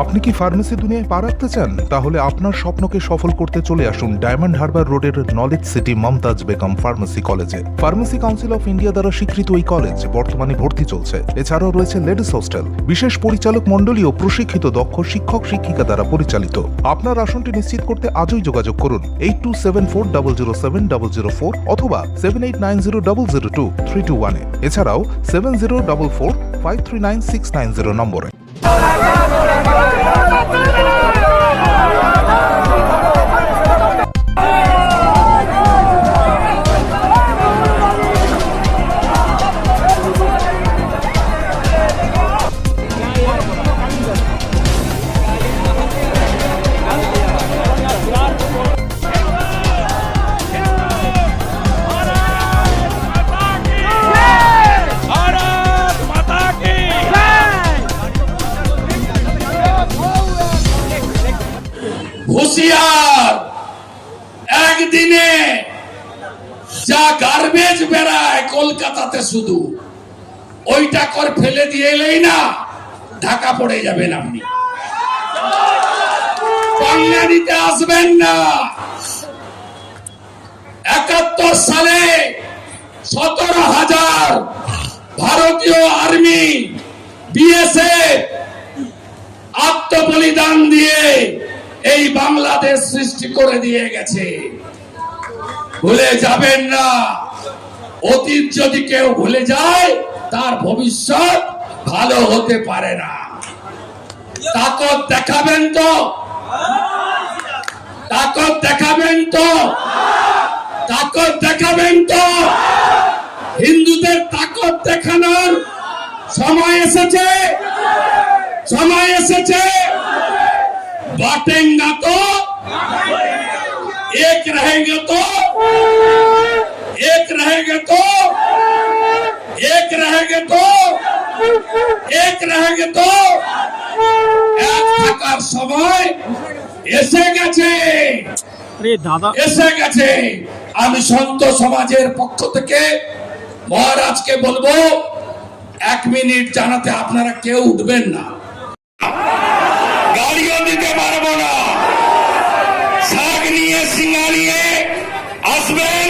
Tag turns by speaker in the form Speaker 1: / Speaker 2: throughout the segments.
Speaker 1: আপনি কি ফার্মেসি দুনিয়ায় পা রাখতে চান? তাহলে আপনার স্বপ্নকে সফল করতে চলে আসুন ডায়মন্ড হারবার রোডের নলেজ সিটি মমতাজ বেগম ফার্মেসি কলেজে। ফার্মেসি কাউন্সিল অফ ইন্ডিয়া দ্বারা স্বীকৃত এই কলেজ বর্তমানে ভর্তি চলছে। এছাড়াও রয়েছে লেডিস হোস্টেল, বিশেষ পরিচালক মন্ডলী ও প্রশিক্ষিত দক্ষ শিক্ষক শিক্ষিকা দ্বারা পরিচালিত। আপনার আসনটি নিশ্চিত করতে আজই যোগাযোগ করুন 8274007004 অথবা 7890002321 এছাড়াও 7044539690 নম্বরে।
Speaker 2: হুঁশিয়ার, একদিনে যা গার্বেজ বেড়ায় কলকাতাতে শুধু ওইটা কর ফেলে দিয়ে এলেই না ঢাকা পড়ে যাবেন। আপনি পাঙ্গা নিতে আসবেন না। 71 সালে 17,000 ভারতীয় আর্মি বিএসএফ আত্মবলিদান দিয়ে এই বাংলাদেশ সৃষ্টি করে দিয়ে গেছে। ভুলে যাবেন না। অতীত যদি কেউ ভুলে যায় তার ভবিষ্যৎ ভালো হতে পারে না। তাকত দেখাবেন তো, তাকত দেখাবেন তো, তাকত দেখাবেন তো। হিন্দুদের তাকত দেখানোর সময় এসেছে, সময় এসেছে। बांटेगा तो एक रहेंगे तो एक रहेंगे तो एक रहेंगे तो एक रहेंगे तो এক থাকার সময় এসে গেছে, এসে গেছে। আমি সন্ত সমাজের পক্ষ থেকে মহারাজকে বলবো 1 মিনিট জানাতে আপনারা কেউ উঠবেন না। গাড়িও দিতে পারবো না। শাক নিয়ে সিঙ্গা নিয়ে আসবেন।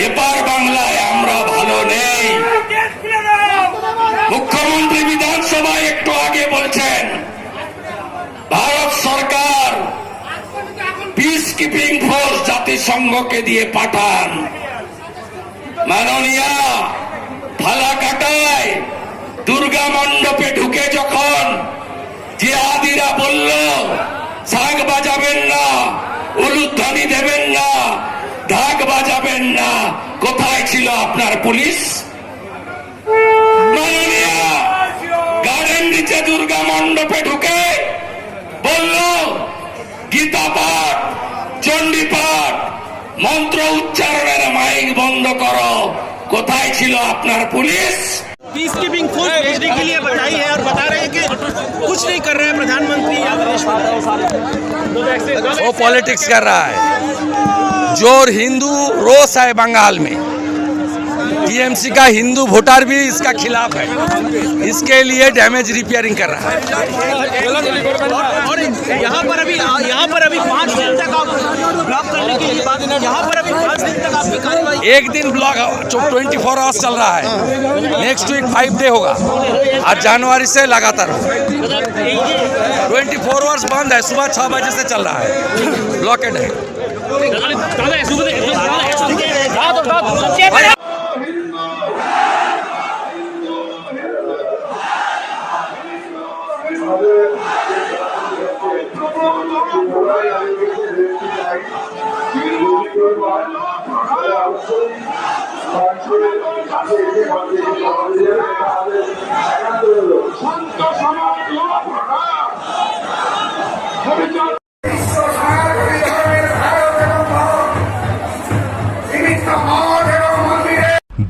Speaker 2: এবার বাংলায় আমরা ভালো নেই। মুখ্যমন্ত্রী বিধানসভায় একটু আগে বলছেন ভারত সরকার পিস কিপিং ফোর্স জাতিসংঘকে দিয়ে পাঠান। মাননীয়া ফালাকাটায় দুর্গা মণ্ডপে ঢুকে যখন জিহাদিরা বলল শাঁখ বাজাবেন না, উলুধ্বনি দেবেন না, ঢাক বাজাবেন না, কোথায় ছিল আপনার পুলিশ? মাননীয়া গার্ডেন নিচে দুর্গা মণ্ডপে ঢুকে বলল গীতা পাঠ, চণ্ডী পাঠ, মন্ত্র উচ্চারণের মাইক বন্ধ করো, কোথায় ছিল আপনার পুলিশ?
Speaker 3: पीस कीपिंग फोर्स भेजने के लिए बताई है और बता रहे हैं कि कुछ नहीं कर रहे हैं प्रधानमंत्री या विदेश मंत्री।
Speaker 4: वो पॉलिटिक्स कर रहा है। जो हिंदू रोष है बंगाल में, टीएमसी का हिंदू वोटर भी इसका खिलाफ है। इसके लिए डैमेज रिपेयरिंग कर रहा है।
Speaker 3: और यहाँ पर अभी 5 दिन तक आप ब्लॉक करने के लिए बात, यहाँ पर अभी 5 दिन तक आपकी कार्रवाई,
Speaker 4: एक दिन ब्लॉक 24 आवर्स चल रहा है। नेक्स्ट वीक 5 डे होगा। आज जनवरी से लगातार 24 आवर्स बंद है। सुबह 6 बजे से चल रहा है, ब्लॉकेड है।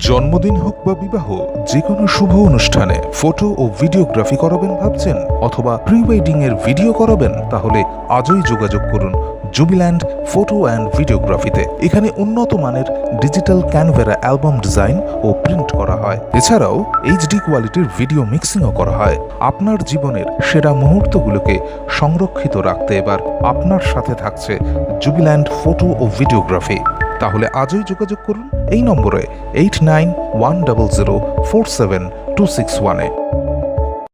Speaker 1: জন্মদিন হোক বা বিবাহ, যে কোনো শুভ অনুষ্ঠানে ফটো ও ভিডিওগ্রাফি করাবেন ভাবছেন, অথবা প্রি ওয়েডিং এর ভিডিও করাবেন, তাহলে আজই যোগাযোগ করুন জুবিল্যান্ড ফটো অ্যান্ড ভিডিওগ্রাফিতে। এখানে উন্নত মানের ডিজিটাল ক্যানভেরা অ্যালবাম ডিজাইন ও প্রিন্ট করা হয়। এছাড়াও এইচডি কোয়ালিটির ভিডিও মিক্সিংও করা হয়। আপনার জীবনের সেরা মুহূর্তগুলোকে সংরক্ষিত রাখতে এবার আপনার সাথে থাকছে জুবিল্যান্ড ফটো ও ভিডিওগ্রাফি। তাহলে আজই যোগাযোগ করুন এই নম্বরে 8910047261-এ।